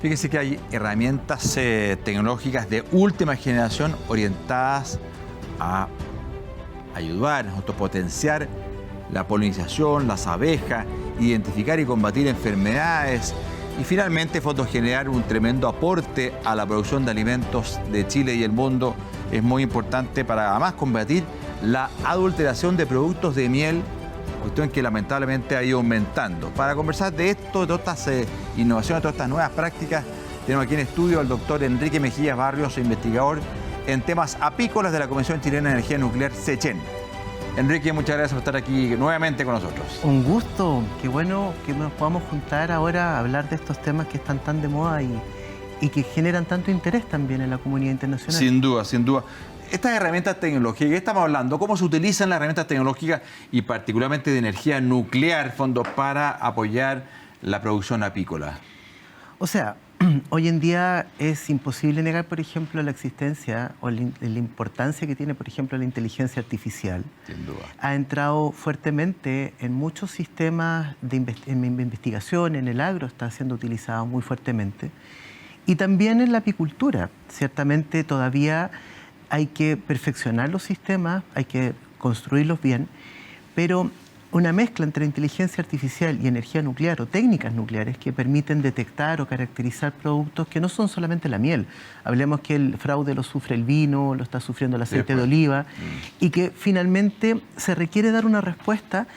Fíjese que hay herramientas tecnológicas de última generación orientadas a ayudar, a autopotenciar la polinización, las abejas, identificar y combatir enfermedades y finalmente generar un tremendo aporte a la producción de alimentos de Chile y el mundo. Es muy importante para además combatir la adulteración de productos de miel, cuestión que lamentablemente ha ido aumentando. Para conversar de esto, de todas estas innovaciones, de todas estas nuevas prácticas, tenemos aquí en estudio al doctor Enrique Mejías Barrios, investigador en temas apícolas de la Comisión Chilena de Energía Nuclear, SECHEN. Enrique, muchas gracias por estar aquí nuevamente con nosotros. Un gusto, qué bueno que nos podamos juntar ahora a hablar de estos temas que están tan de moda y que generan tanto interés también en la comunidad internacional. Sin duda, sin duda. Estas herramientas tecnológicas, ¿qué estamos hablando? ¿Cómo se utilizan las herramientas tecnológicas y particularmente de energía nuclear, fondos para apoyar la producción apícola? O sea, hoy en día es imposible negar, por ejemplo, la existencia o la importancia que tiene, por ejemplo, la inteligencia artificial. Sin duda. Ha entrado fuertemente en muchos sistemas de investigación, en el agro está siendo utilizado muy fuertemente. Y también en la apicultura. Ciertamente todavía hay que perfeccionar los sistemas, hay que construirlos bien, pero una mezcla entre inteligencia artificial y energía nuclear o técnicas nucleares que permiten detectar o caracterizar productos que no son solamente la miel. Hablemos que el fraude lo sufre el vino, lo está sufriendo el aceite de oliva, y que finalmente se requiere dar una respuesta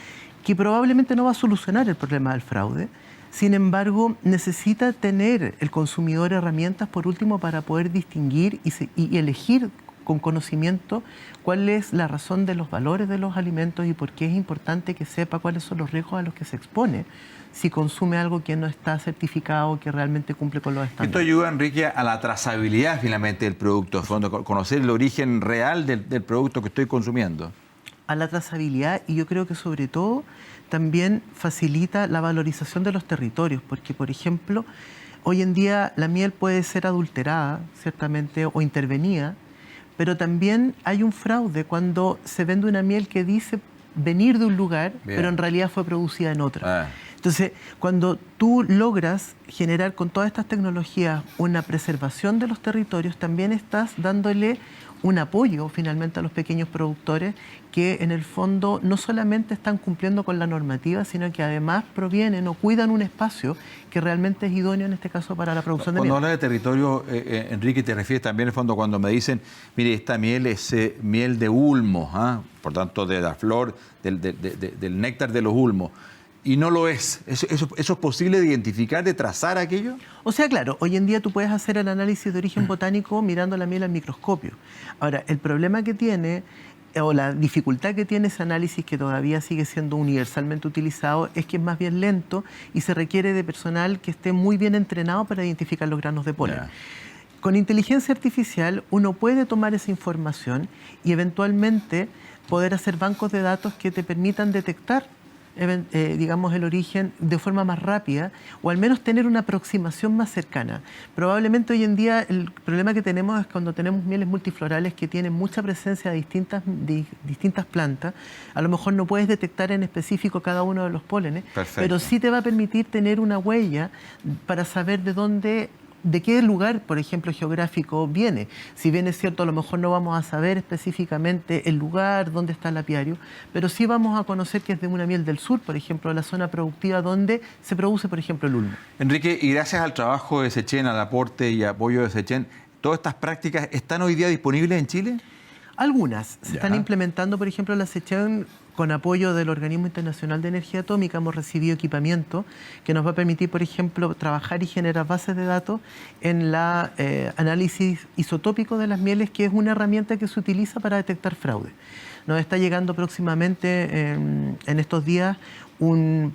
que probablemente no va a solucionar el problema del fraude. Sin embargo, necesita tener el consumidor herramientas, por último, para poder distinguir y elegir con conocimiento cuál es la razón de los valores de los alimentos y por qué es importante que sepa cuáles son los riesgos a los que se expone si consume algo que no está certificado, que realmente cumple con los estándares. Esto ayuda, Enrique, a la trazabilidad finalmente del producto, conocer el origen real del producto que estoy consumiendo. A la trazabilidad, y yo creo que sobre todo también facilita la valorización de los territorios, porque por ejemplo, hoy en día la miel puede ser adulterada, ciertamente, o intervenida, pero también hay un fraude cuando se vende una miel que dice venir de un lugar, pero en realidad fue producida en otro. Entonces, cuando tú logras generar con todas estas tecnologías una preservación de los territorios, también estás dándole un apoyo finalmente a los pequeños productores que en el fondo no solamente están cumpliendo con la normativa, sino que además provienen o cuidan un espacio que realmente es idóneo en este caso para la producción de miel. Cuando hablas de territorio, Enrique, te refieres también en el fondo cuando me dicen, mire, esta miel es miel de ulmo, por tanto de la flor, del néctar de los ulmos. Y no lo es. ¿Eso es posible de identificar, de trazar aquello? O sea, claro, hoy en día tú puedes hacer el análisis de origen botánico mirando la miel al microscopio. Ahora, el problema que tiene, o la dificultad que tiene ese análisis, que todavía sigue siendo universalmente utilizado, es que es más bien lento y se requiere de personal que esté muy bien entrenado para identificar los granos de polen. Con inteligencia artificial uno puede tomar esa información y eventualmente poder hacer bancos de datos que te permitan detectar digamos, el origen de forma más rápida o al menos tener una aproximación más cercana. Probablemente hoy en día el problema que tenemos es cuando tenemos mieles multiflorales que tienen mucha presencia de distintas plantas, a lo mejor no puedes detectar en específico cada uno de los pólenes, pero sí te va a permitir tener una huella para saber de qué lugar, por ejemplo, geográfico viene. Si bien es cierto, a lo mejor no vamos a saber específicamente el lugar, dónde está el apiario, pero sí vamos a conocer que es de una miel del sur, por ejemplo, de la zona productiva donde se produce, por ejemplo, el ulmo. Enrique, y gracias al trabajo de SECHEN, al aporte y apoyo de SECHEN, ¿todas estas prácticas están hoy día disponibles en Chile? Algunas se están implementando, por ejemplo, la SECHEN con apoyo del Organismo Internacional de Energía Atómica. Hemos recibido equipamiento que nos va a permitir, por ejemplo, trabajar y generar bases de datos en la análisis isotópico de las mieles, que es una herramienta que se utiliza para detectar fraude. Nos está llegando próximamente, en estos días, un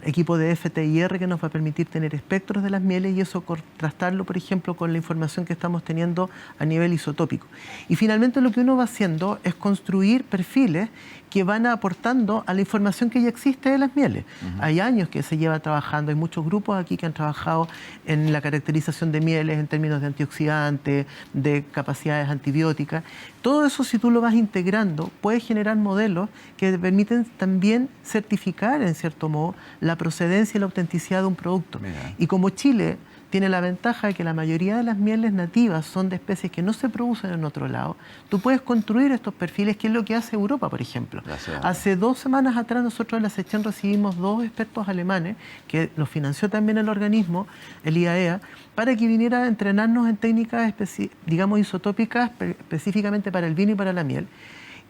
equipo de FTIR que nos va a permitir tener espectros de las mieles y eso contrastarlo, por ejemplo, con la información que estamos teniendo a nivel isotópico. Y finalmente lo que uno va haciendo es construir perfiles que van aportando a la información que ya existe de las mieles. Hay años que se lleva trabajando, hay muchos grupos aquí que han trabajado en la caracterización de mieles en términos de antioxidantes, de capacidades antibióticas. Todo eso, si tú lo vas integrando, puedes generar modelos que te permiten también certificar, en cierto modo, la procedencia y la autenticidad de un producto. Y como Chile tiene la ventaja de que la mayoría de las mieles nativas son de especies que no se producen en otro lado. Tú puedes construir estos perfiles, que es lo que hace Europa, por ejemplo. Gracias. Hace 2 semanas atrás nosotros en la SECHEN recibimos 2 expertos alemanes, que los financió también el organismo, el IAEA, para que viniera a entrenarnos en técnicas, digamos, isotópicas, específicamente para el vino y para la miel.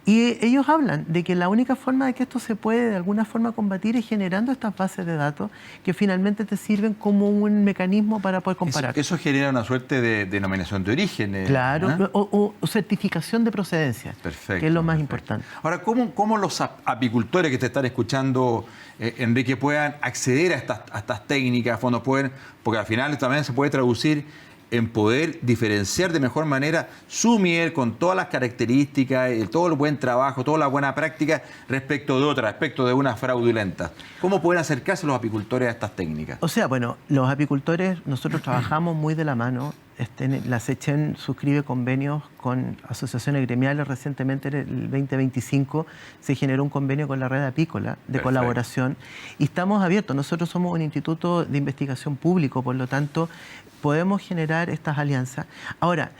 Y ellos hablan de que la única forma de que esto se puede de alguna forma combatir es generando estas bases de datos que finalmente te sirven como un mecanismo para poder comparar. Eso genera una suerte de denominación de origen. Claro, ¿eh? o certificación de procedencia, Perfecto, que es lo más perfecto. importante. Ahora, ¿cómo los apicultores que te están escuchando, Enrique, puedan acceder a estas técnicas? Porque al final también se puede traducir en poder diferenciar de mejor manera su miel con todas las características, todo el buen trabajo, toda la buena práctica respecto de otras, respecto de una fraudulenta. ¿Cómo pueden acercarse los apicultores a estas técnicas? O sea, bueno, los apicultores, nosotros trabajamos muy de la mano. La SECHEN suscribe convenios con asociaciones gremiales. Recientemente, en el 2025, se generó un convenio con la red apícola de colaboración y estamos abiertos. Nosotros somos un instituto de investigación público, por lo tanto, podemos generar estas alianzas. Ahora,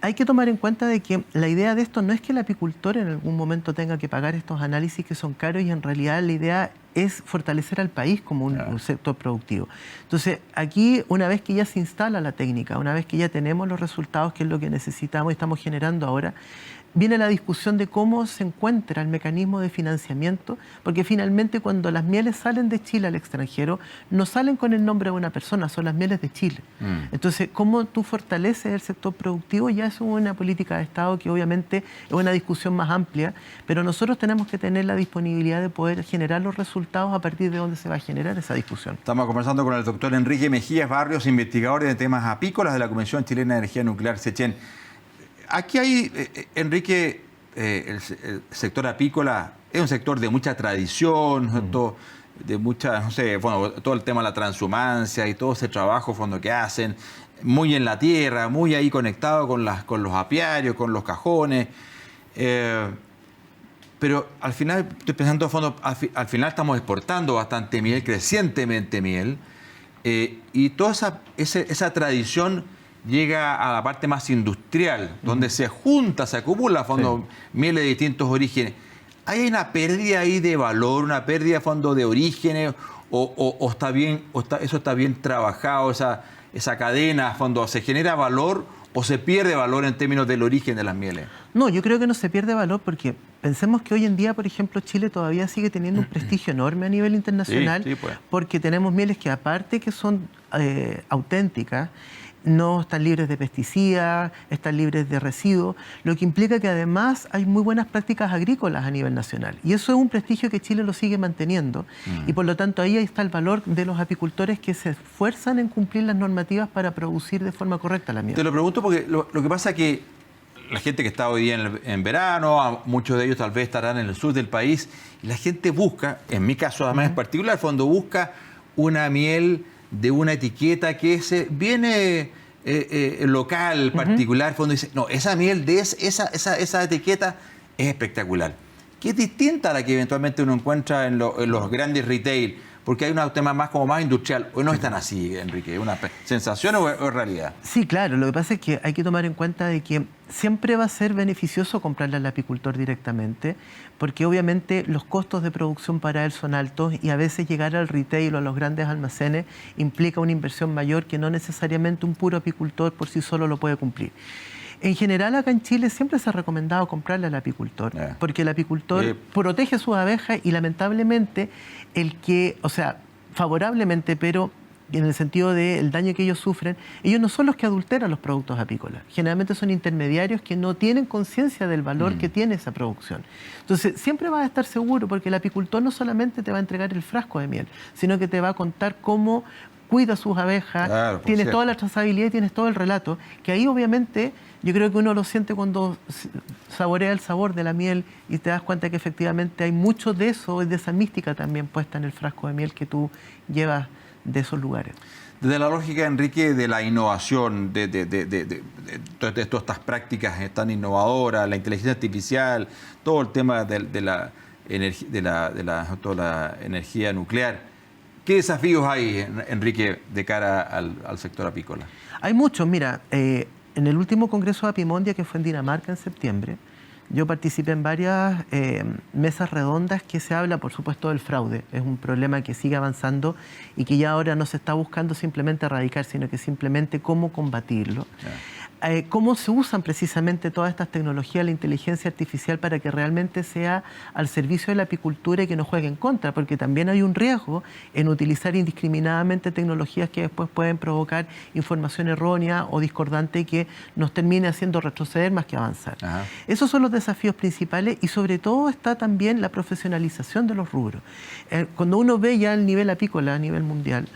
hay que tomar en cuenta de que la idea de esto no es que el apicultor en algún momento tenga que pagar estos análisis que son caros, y en realidad la idea es fortalecer al país como un sector productivo. Entonces, aquí, una vez que ya se instala la técnica, una vez que ya tenemos los resultados, que es lo que necesitamos y estamos generando ahora, viene la discusión de cómo se encuentra el mecanismo de financiamiento, porque finalmente cuando las mieles salen de Chile al extranjero, no salen con el nombre de una persona, son las mieles de Chile. Entonces, cómo tú fortaleces el sector productivo ya es una política de Estado que obviamente es una discusión más amplia, pero nosotros tenemos que tener la disponibilidad de poder generar los resultados a partir de donde se va a generar esa discusión. Estamos conversando con el doctor Enrique Mejías Barrios, investigador de temas apícolas de la Comisión Chilena de Energía Nuclear, SECHEN. Aquí hay, Enrique, el sector apícola es un sector de mucha tradición, de mucha, no sé, bueno, todo el tema de la transhumancia y todo ese trabajo que hacen, muy en la tierra, muy ahí conectado con los apiarios, con los cajones. Pero al final, estoy pensando a fondo, al final estamos exportando bastante miel, crecientemente miel, y toda esa tradición llega a la parte más industrial, donde se junta, se acumula miel de distintos orígenes. ¿Hay una pérdida ahí de valor, una pérdida de orígenes, o está bien, eso está bien trabajado, esa cadena, se genera valor o se pierde valor en términos del origen de las mieles? No, yo creo que no se pierde valor, porque pensemos que hoy en día, por ejemplo, Chile todavía sigue teniendo un prestigio enorme a nivel internacional, sí, pues. Porque tenemos mieles que, aparte que son auténticas, no están libres de pesticidas, están libres de residuos, lo que implica que además hay muy buenas prácticas agrícolas a nivel nacional. Y eso es un prestigio que Chile lo sigue manteniendo. Y por lo tanto ahí está el valor de los apicultores que se esfuerzan en cumplir las normativas para producir de forma correcta la miel. Te lo pregunto porque lo que pasa es que la gente que está hoy día en verano, muchos de ellos tal vez estarán en el sur del país, y la gente busca, en mi caso además en particular, busca una miel de una etiqueta que viene local, particular, dice, no, esa miel de esa etiqueta es espectacular. Que es distinta a la que eventualmente uno encuentra en los grandes retail, porque hay un tema más industrial. ¿O no es tan así, Enrique? ¿Es una sensación o es realidad? Sí, claro. Lo que pasa es que hay que tomar en cuenta de que siempre va a ser beneficioso comprarle al apicultor directamente, porque obviamente los costos de producción para él son altos, y a veces llegar al retail o a los grandes almacenes implica una inversión mayor que no necesariamente un puro apicultor por sí solo lo puede cumplir. En general, acá en Chile siempre se ha recomendado comprarle al apicultor, porque el apicultor protege sus abejas, y lamentablemente favorablemente, pero en el sentido del daño que ellos sufren, ellos no son los que adulteran los productos apícolas. Generalmente son intermediarios que no tienen conciencia del valor que tiene esa producción. Entonces, siempre vas a estar seguro, porque el apicultor no solamente te va a entregar el frasco de miel, sino que te va a contar cómo cuida sus abejas, tienes toda la trazabilidad y tienes todo el relato, que ahí obviamente yo creo que uno lo siente cuando saborea el sabor de la miel y te das cuenta que efectivamente hay mucho de eso, de esa mística también puesta en el frasco de miel que tú llevas de esos lugares. Desde la lógica, Enrique, de la innovación, de todas estas prácticas tan innovadoras, la inteligencia artificial, todo el tema de la energía nuclear, ¿Qué desafíos hay, Enrique, de cara al sector apícola? Hay muchos. Mira, en el último Congreso de Apimondia, que fue en Dinamarca en septiembre, yo participé en varias mesas redondas que se habla, por supuesto, del fraude. Es un problema que sigue avanzando y que ya ahora no se está buscando simplemente erradicar, sino que simplemente cómo combatirlo. Cómo se usan precisamente todas estas tecnologías, la inteligencia artificial, para que realmente sea al servicio de la apicultura y que no juegue en contra, porque también hay un riesgo en utilizar indiscriminadamente tecnologías que después pueden provocar información errónea o discordante que nos termine haciendo retroceder más que avanzar. Ajá. Esos son los desafíos principales y sobre todo está también la profesionalización de los rubros. Cuando uno ve ya el nivel apícola a nivel mundial,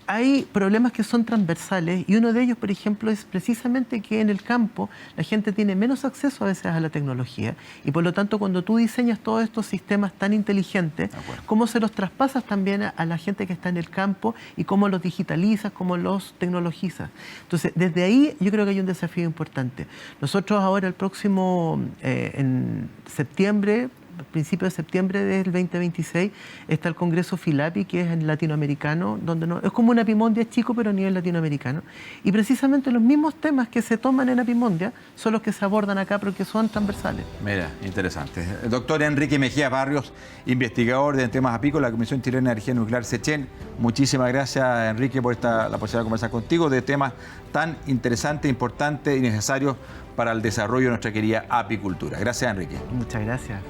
hay problemas que son transversales y uno de ellos, por ejemplo, es precisamente que en el campo la gente tiene menos acceso a veces a la tecnología y por lo tanto cuando tú diseñas todos estos sistemas tan inteligentes, cómo se los traspasas también a la gente que está en el campo y cómo los digitalizas, cómo los tecnologizas. Entonces, desde ahí yo creo que hay un desafío importante. Nosotros ahora el próximo, en septiembre, principios de septiembre del 2026, está el Congreso Filapi, que es en latinoamericano, donde es como una Apimondia chico, pero a nivel latinoamericano. Y precisamente los mismos temas que se toman en Apimondia son los que se abordan acá, porque son transversales. Mira, interesante. El doctor Enrique Mejía Barrios, investigador de temas apícolas, la Comisión Chilena de Energía Nuclear, SECHEN. Muchísimas gracias, Enrique, por la posibilidad de conversar contigo de temas tan interesantes, importantes y necesarios para el desarrollo de nuestra querida apicultura. Gracias, Enrique. Muchas gracias.